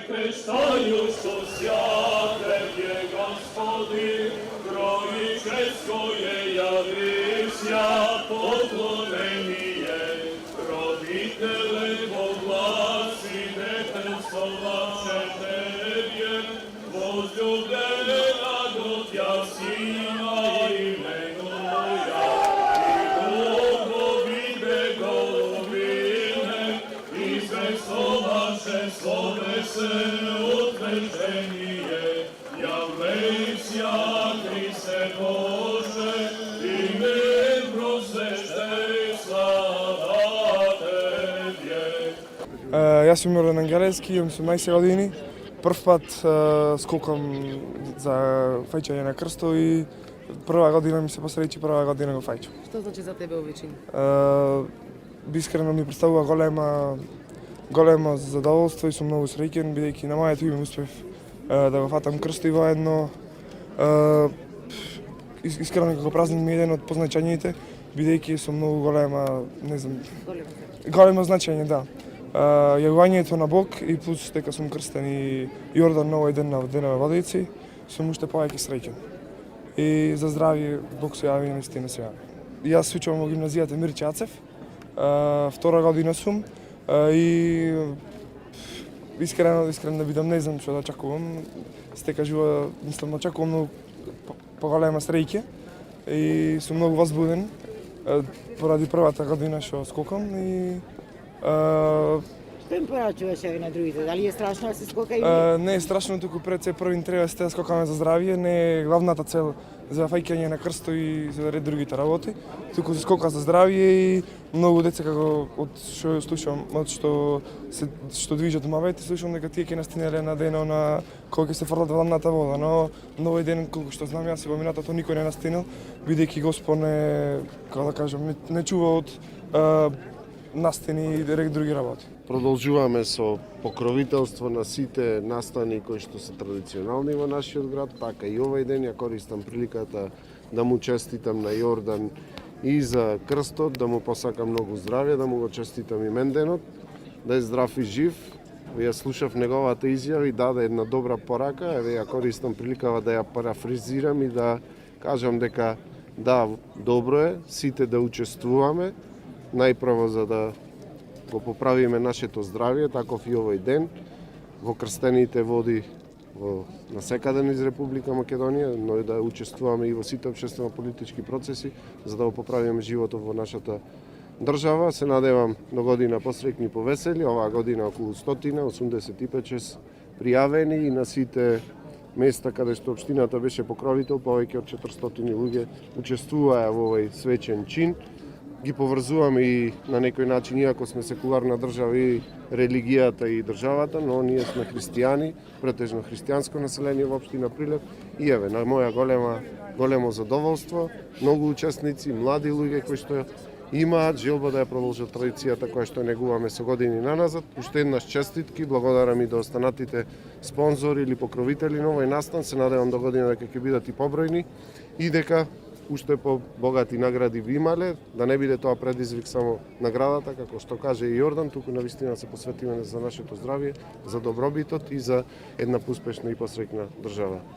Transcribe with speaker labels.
Speaker 1: kresztają što sjate je Gospodin, Trojičesko je Javrisja, poklonenije, roditele poglasi, defensovače tebje, возлюблена до Тя сина именуя, и Богови головине, и звесоваше словесе утверждение, явлейся, Христе Боже, и мир просвещай, слава Тебе.
Speaker 2: Јас сум Јордан Ангелевски, имам 18 години. Прв пат скокам за фајчање на крсто и прва година ми се посреќи, прва година го фајчам.
Speaker 3: Што значи за тебе овој чин?
Speaker 2: Искрено ми представува големо задоволство и сум многу среќен, бидејќи на моето име успев да го фатам крсто и воедно искрено како празник ми еден од позначањите, бидејќи сум многу големо значење, да. Јавувањето на Бог и плюс дека сум крстен и Јордан на овој ден на Денова Водици, сум уште повеќе среќен. И за здравје Бог се јави, наистина се јави. Јас учам во гимназијата Мир Чацев, втора година сум и искрено да бидам, не знам што да очекувам. Се кажува, мислам, очекувам многу поголема среќа и сум многу возбуден поради првата година што скокам и
Speaker 3: Што им порачуваш на другите? Дали е страшно да се скока или?
Speaker 2: Не е страшно, туку пред се првин треба да скокаме за здравје, не е главната цел за фаќање на крсто и за ред другите работи, туку се скока за здравје и многу деца како од што слушам, од што движат умовете, слушам дека тие ќе настинеле на денот на кога ќе се фрлат во ладната вода, но на овој ден колку што знам јас во минатото никој не настинел, бидејќи Господ не, како да кажам, не чува од настани и други работи.
Speaker 4: Продолжуваме со покровителство на сите настани кои што се традиционални во нашиот град, така и овој ден ја користам приликата да му честитам на Јордан и за крстот, да му посакам многу здравје, да му го честитам имен денот, да е здрав и жив. Ја слушав неговата изјава и даде една добра порака, еве ја користам приликава да ја парафризирам и да кажам дека да, добро е сите да учествуваме, најпрво за да го поправиме нашето здравје, таков и овој ден, во крстените води на секаде низ Република Македонија, но и да учествуваме и во сите општествено-политички процеси, за да го поправиме животот во нашата држава. Се надевам до година посреќни повесели, оваа година околу 185 пријавени и на сите места каде што општината беше покровител, повеќе од 400 луѓе учествуваа во овој свечен чин. Ги поврзуваме и на некој начин, иако сме секуларна држава и религијата и државата, но ние сме христијани, претежно христијанско население во општина Прилеп. И еве, на моја големо задоволство, многу учесници, млади луѓе кои што имаат желба да ја продолжат традицијата која што негуваме со години наназад. Уште еднаш честитки, благодарам и до останатите спонзори или покровители на овој настан. Се надевам до година дека ќе бидат и побројни и дека уште побогати награди би имале, да не биде тоа предизвик само наградата, како што каже и Јордан, туку навистина се посветиме за нашето здравје, за добробитот и за една успешна и посреќна држава.